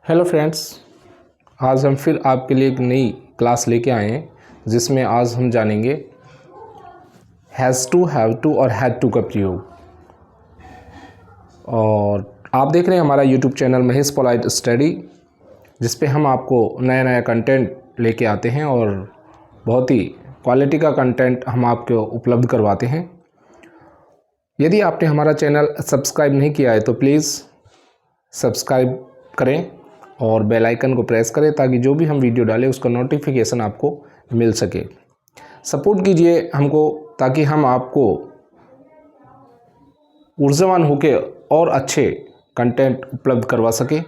Hello friends, आज हम फिर आपके लिए एक नई क्लास लेके आए हैं जिसमें आज हम जानेंगे हैज़ टू, हैव टू और हैड टू का प्रयोग। और आप देख रहे हैं हमारा YouTube channel Mahesh polite study, जिस पे हम आपको नया नया कंटेंट लेके आते हैं और बहुत ही क्वालिटी का कंटेंट हम आपको उपलब्ध करवाते हैं। यदि आपने हमारा चैनल सब्सक्राइब नहीं किया है तो प्लीज़ सब्सक्राइब करें और बेल आइकन को प्रेस करें ताकि जो भी हम वीडियो डालें उसका नोटिफिकेशन आपको मिल सके। सपोर्ट कीजिए हमको ताकि हम आपको ऊर्जावान होकर और अच्छे कंटेंट उपलब्ध करवा सके।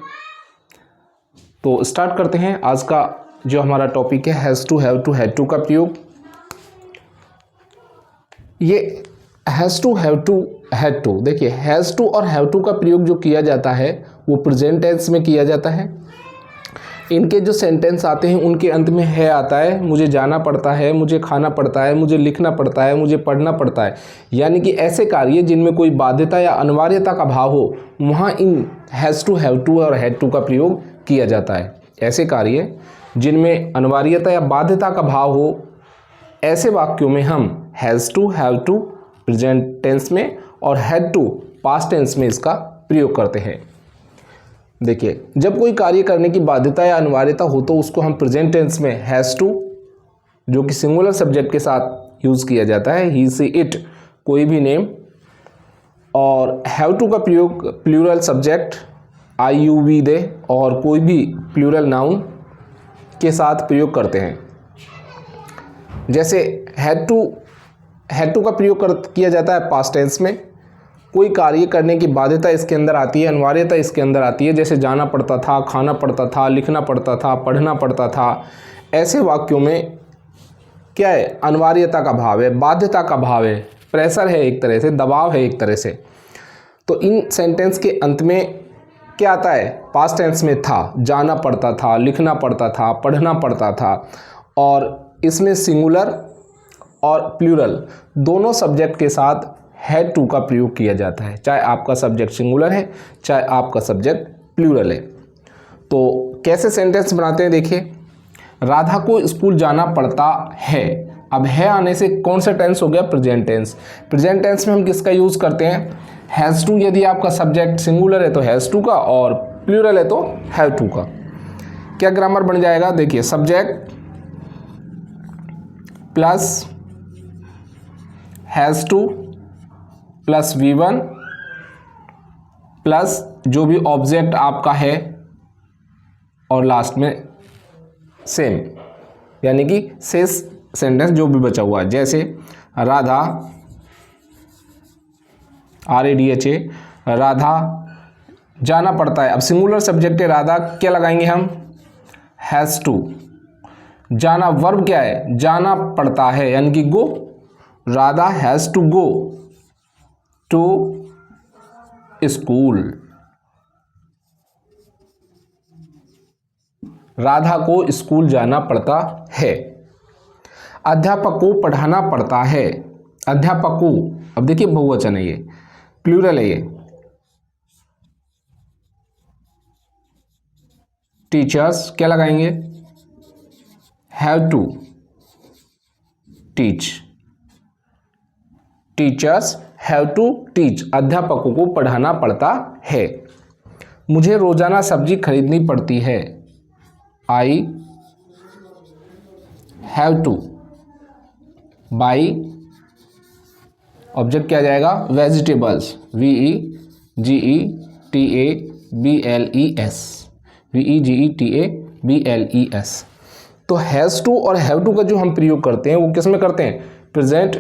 तो स्टार्ट करते हैं आज का जो हमारा टॉपिक है has to, have to, had to का प्रयोग। ये has to, have to, had to, देखिए हैज़ टू और हैव टू का प्रयोग जो किया जाता है वो प्रेजेंट टेंस में किया जाता है। इनके जो सेंटेंस आते हैं उनके अंत में है आता है। मुझे जाना पड़ता है, मुझे खाना पड़ता है, मुझे लिखना पड़ता है, मुझे पढ़ना पड़ता है, यानी कि ऐसे कार्य जिनमें कोई बाध्यता या अनिवार्यता का भाव हो वहाँ इन हैज़ टू, हैव टू और हैड टू का प्रयोग किया जाता है। ऐसे कार्य जिनमें अनिवार्यता या बाध्यता का भाव हो ऐसे वाक्यों में हम has to, have to present tense में और हैड टू पास्ट टेंस में इसका प्रयोग करते हैं। देखिए, जब कोई कार्य करने की बाध्यता या अनिवार्यता हो तो उसको हम प्रेजेंट टेंस में हैज़ टू, जो कि सिंगुलर सब्जेक्ट के साथ यूज़ किया जाता है, ही, सी, इट, कोई भी नेम, और हैव टू का प्रयोग plural subject I, you, we, they और कोई भी प्लूरल नाउन के साथ प्रयोग करते हैं। जैसे हैड टू का प्रयोग किया जाता है पास्ट टेंस में। कोई कार्य करने की बाध्यता इसके अंदर आती है, अनिवार्यता इसके अंदर आती है, जैसे जाना पड़ता था, खाना पड़ता था, लिखना पड़ता था, पढ़ना पड़ता था। ऐसे वाक्यों में क्या है? अनिवार्यता का भाव है, बाध्यता का भाव है, प्रेशर है, एक तरह से दबाव है एक तरह से। तो इन सेंटेंस के अंत में क्या आता है? पास्ट टेंस में था, जाना पड़ता था, लिखना पड़ता था, पढ़ना पड़ता था, और इसमें सिंगुलर और प्लूरल दोनों सब्जेक्ट के साथ हैड टू का प्रयोग किया जाता है, चाहे आपका सब्जेक्ट सिंगुलर है चाहे आपका सब्जेक्ट प्लूरल है। तो कैसे सेंटेंस बनाते हैं देखिए, राधा को स्कूल जाना पड़ता है। अब है आने से कौन सा टेंस हो गया? Present tense. प्रेजेंट टेंस में हम किसका यूज़ करते हैं? Has to. यदि आपका सब्जेक्ट सिंगुलर है तो हैज़ टू का और प्लूरल है तो हैव टू का। क्या ग्रामर बन जाएगा? देखिए, subject plus has two plus V1 plus जो भी ऑब्जेक्ट आपका है और लास्ट में सेम, यानी कि शेष सेंटेंस जो भी बचा हुआ है। जैसे राधा, RADHA, राधा जाना पड़ता है। अब सिंगुलर सब्जेक्ट है राधा, क्या लगाएंगे हम? Has to. जाना वर्ब क्या है? जाना पड़ता है, यानी कि go. Radha has to go to school. Radha को स्कूल जाना पड़ता है। अध्यापक को पढ़ाना पड़ता है। अध्यापक को, अब देखिए बहुवचन है, ये प्लूरल है। ये टीचर्स क्या लगाएंगे? Have to teach. Teachers have to teach. अध्यापकों को पढ़ाना पड़ता है। मुझे रोजाना सब्जी खरीदनी पड़ती है। I have two by, object क्या जाएगा? Vegetables, VEGETABLES। तो हैज़ टू और हैव टू का जो हम प्रयोग करते हैं वो किस में करते हैं? प्रेजेंट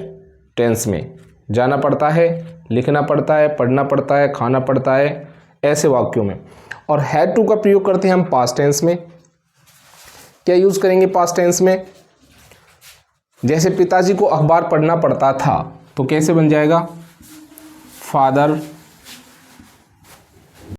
टेंस में। जाना पड़ता है, लिखना पड़ता है, पढ़ना पड़ता है, खाना पड़ता है, ऐसे वाक्यों में। और हैड टू का प्रयोग करते हैं हम पास्ट टेंस में। क्या यूज़ करेंगे पास्ट टेंस में? जैसे पिताजी को अखबार पढ़ना पड़ता था, तो कैसे बन जाएगा? फादर